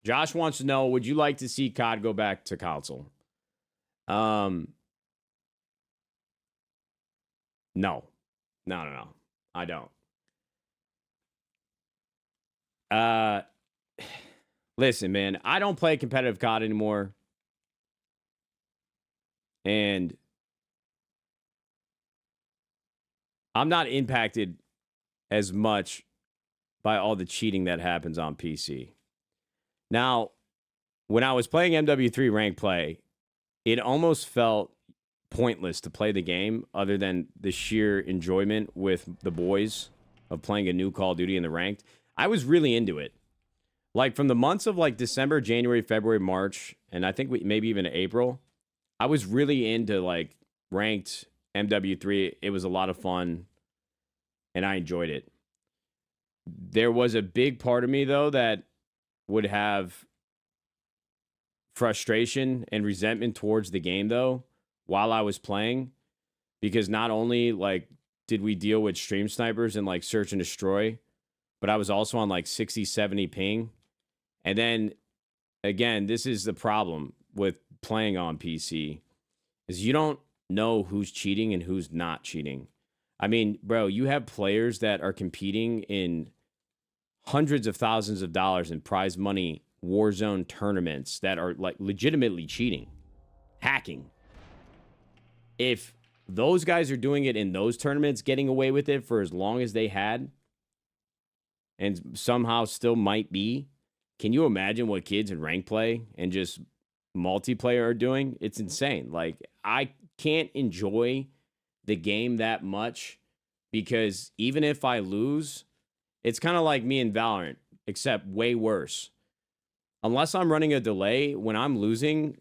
Josh wants to know, would you like to see COD go back to console? No. No, no, no. I don't. Uh Listen, man, I don't play competitive COD anymore. And I'm not impacted as much by all the cheating that happens on PC. Now, when I was playing MW3 rank play, it almost felt pointless to play the game other than the sheer enjoyment with the boys of playing a new Call of Duty in the ranked. I was really into it. Like from the months of like December, January, February, March, and I think maybe even April, I was really into like ranked MW3. It was a lot of fun and I enjoyed it. There was a big part of me though that would have frustration and resentment towards the game though while I was playing, because not only like did we deal with stream snipers and like search and destroy, but I was also on like 60 70 ping. And then again, this is the problem with playing on PC, is you don't know who's cheating and who's not cheating. I mean, bro, you have players that are competing in hundreds of thousands of dollars in prize money Warzone tournaments that are like legitimately cheating, hacking. If those guys are doing it in those tournaments, getting away with it for as long as they had, and somehow still might be, can you imagine what kids in rank play and just multiplayer are doing? It's insane. Like, I can't enjoy the game that much because even if I lose, it's kind of like me in Valorant, except way worse. Unless I'm running a delay, when I'm losing,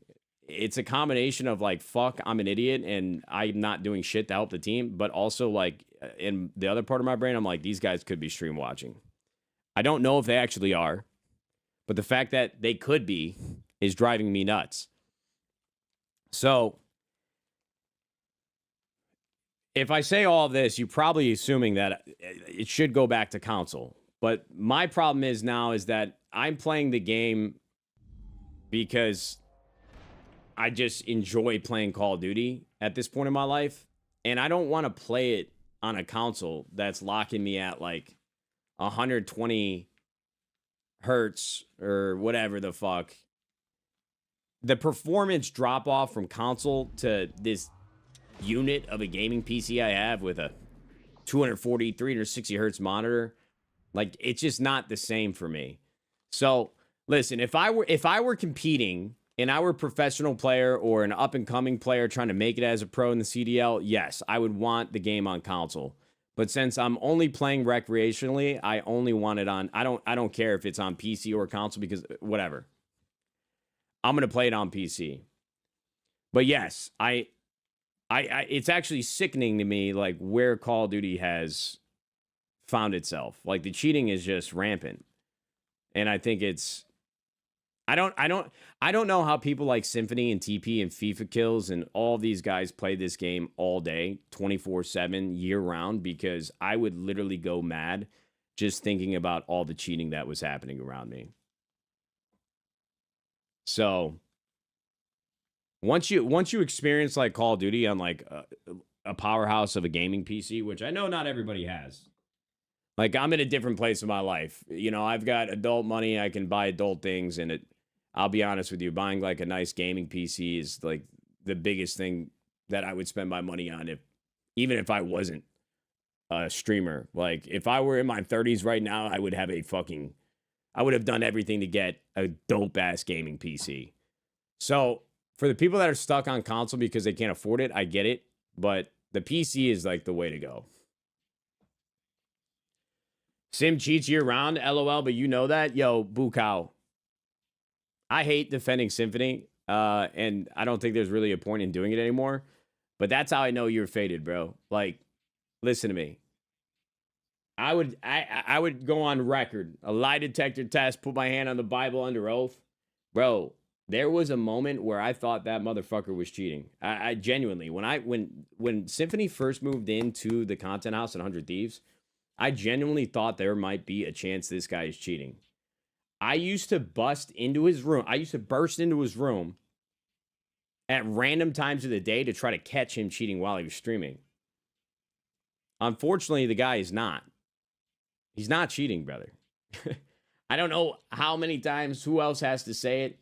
it's a combination of like, fuck, I'm an idiot and I'm not doing shit to help the team. But also, like, in the other part of my brain, I'm like, these guys could be stream watching. I don't know if they actually are, but the fact that they could be is driving me nuts. So, if I say all of this, you're probably assuming that it should go back to console. But my problem is now is that I'm playing the game because I just enjoy playing Call of Duty at this point in my life. And I don't want to play it on a console that's locking me at like 120 hertz or whatever the fuck. The performance drop off from console to this unit of a gaming PC I have with a 240, 360 hertz monitor, like, it's just not the same for me. So listen, if I were competing and I were a professional player or an up and coming player trying to make it as a pro in the CDL, yes, I would want the game on console. But since I'm only playing recreationally, I only want it on. I don't care if it's on PC or console, because whatever. I'm gonna play it on PC. But yes, I it's actually sickening to me like where Call of Duty has found itself. Like, the cheating is just rampant. And I think it's I don't know how people like Symphony and TP and FIFA Kills and all these guys play this game all day, 24/7, year round, because I would literally go mad just thinking about all the cheating that was happening around me. So, once you experience like Call of Duty on like a powerhouse of a gaming PC, which I know not everybody has. Like, I'm in a different place in my life. You know, I've got adult money, I can buy adult things, and I'll be honest with you, buying like a nice gaming PC is like the biggest thing that I would spend my money on, even if I wasn't a streamer. Like, if I were in my 30s right now, I would have done everything to get a dope ass gaming PC. So, for the people that are stuck on console because they can't afford it, I get it, but the PC is like the way to go. Sim cheats year round, LOL, but you know that? Yo, Bukau. I hate defending Symphony, and I don't think there's really a point in doing it anymore. But that's how I know you're faded, bro. Like, listen to me. I would go on record, a lie detector test, put my hand on the Bible under oath. Bro, there was a moment where I thought that motherfucker was cheating. I genuinely, when Symphony first moved into the content house at 100 Thieves, I genuinely thought there might be a chance this guy is cheating. I used to bust into his room. I used to burst into his room at random times of the day to try to catch him cheating while he was streaming. Unfortunately, the guy is not. He's not cheating, brother. I don't know how many times, who else has to say it.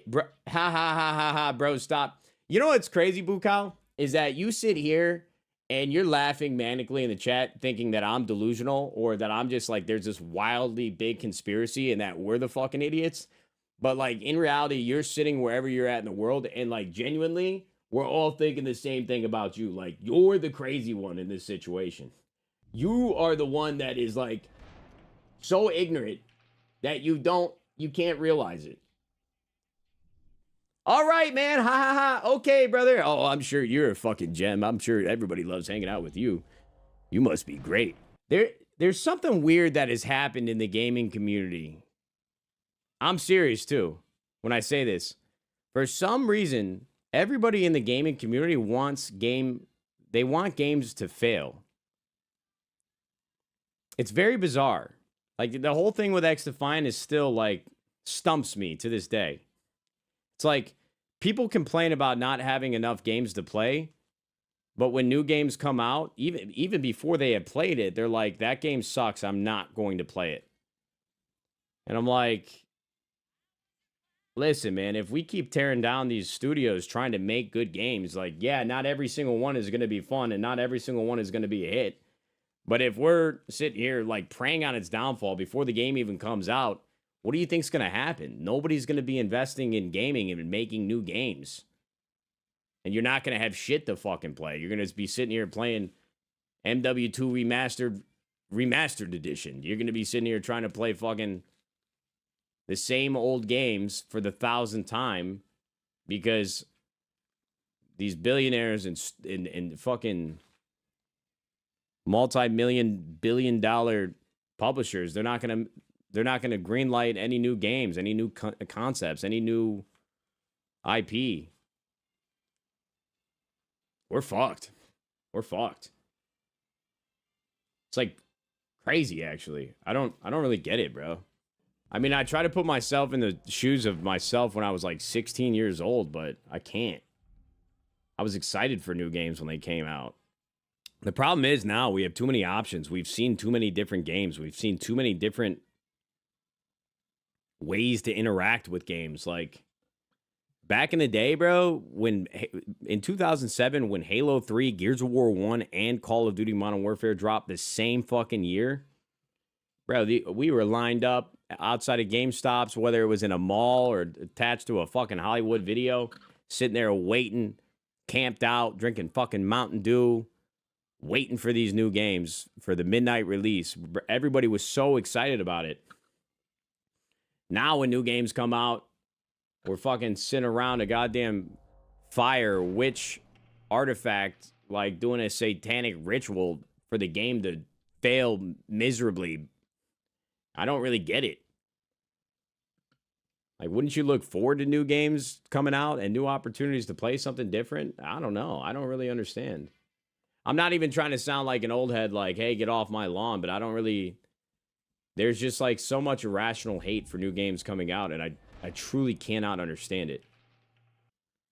Bro, ha ha ha ha ha, bro, stop. You know what's crazy, Bukal? Is that you sit here and you're laughing manically in the chat thinking that I'm delusional or that I'm just like, there's this wildly big conspiracy and that we're the fucking idiots. But like in reality, you're sitting wherever you're at in the world and like genuinely, we're all thinking the same thing about you. Like you're the crazy one in this situation. You are the one that is like so ignorant that you can't realize it. All right, man. Ha ha ha. Okay, brother. Oh, I'm sure you're a fucking gem. I'm sure everybody loves hanging out with you. You must be great. There's something weird that has happened in the gaming community. I'm serious too when I say this. For some reason, everybody in the gaming community wants games to fail. It's very bizarre. Like the whole thing with XDefiant is still like stumps me to this day. It's like people complain about not having enough games to play, but when new games come out, even before they have played it, they're like, that game sucks. I'm not going to play it. And I'm like, listen, man, if we keep tearing down these studios trying to make good games, like, yeah, not every single one is going to be fun and not every single one is going to be a hit. But if we're sitting here like preying on its downfall before the game even comes out, what do you think's going to happen? Nobody's going to be investing in gaming and making new games. And you're not going to have shit to fucking play. You're going to be sitting here playing MW2 remastered edition. You're going to be sitting here trying to play fucking the same old games for the 1,000th time because these billionaires and fucking multi-billion-dollar publishers, they're not going to greenlight any new games, any new concepts, any new IP. We're fucked. We're fucked. It's like crazy, actually. I don't really get it, bro. I mean, I try to put myself in the shoes of myself when I was like 16 years old, but I can't. I was excited for new games when they came out. The problem is now we have too many options. We've seen too many different games. We've seen too many different ways to interact with games. Like back in the day, bro, when in 2007, when Halo 3, Gears of War 1, and Call of Duty Modern Warfare dropped the same fucking year, bro, we were lined up outside of GameStops, whether it was in a mall or attached to a fucking Hollywood Video, sitting there waiting, camped out, drinking fucking Mountain Dew, waiting for these new games for the midnight release. Everybody was so excited about it. Now when new games come out, we're fucking sitting around a goddamn fire witch artifact, like doing a satanic ritual for the game to fail miserably. I don't really get it. Like, wouldn't you look forward to new games coming out and new opportunities to play something different? I don't know. I don't really understand. I'm not even trying to sound like an old head, like, hey, get off my lawn, but I don't really... There's just, like, so much irrational hate for new games coming out, and I truly cannot understand it.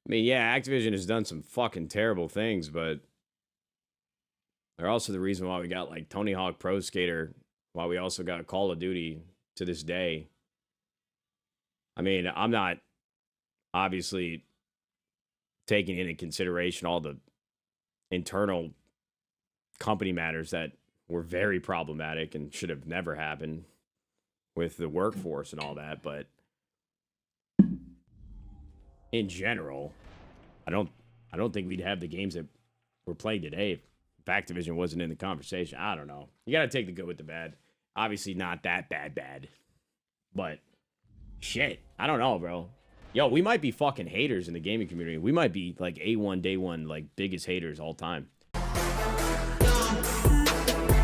I mean, yeah, Activision has done some fucking terrible things, but they're also the reason why we got, like, Tony Hawk Pro Skater, why we also got Call of Duty to this day. I mean, I'm not obviously taking into consideration all the internal company matters that were very problematic and should have never happened with the workforce and all that, but in general, I don't think we'd have the games that we're playing today if Activision wasn't in the conversation. I don't know. You gotta take the good with the bad. Obviously not that bad, but shit, I don't know, bro. Yo, we might be fucking haters in the gaming community. We might be like A1, day one, like biggest haters all time.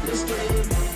Let's get it.